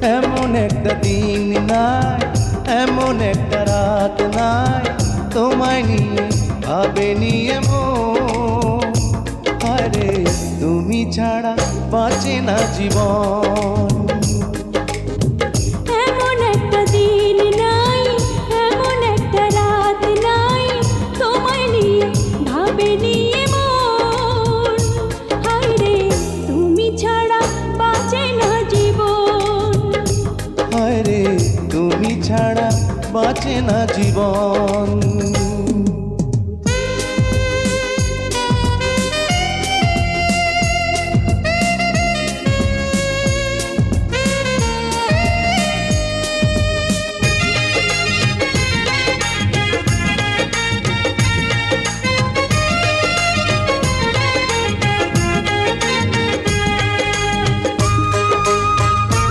এমন একটা দিন নাই, এমন একটা রাত নাই, তোমায় নিয়ে ভাবেনি এমন। আরে তুমি ছাড়া বাঁচে না জীবন। এমন একটা দিন নাই, এমন একটা রাত নাই, তোমায় নিয়ে ভাবেনি এমন। হায়রে তুমি ছাড়া বাঁচে না জীবন। আরে তুমি ছাড়া বাঁচে না জীবন।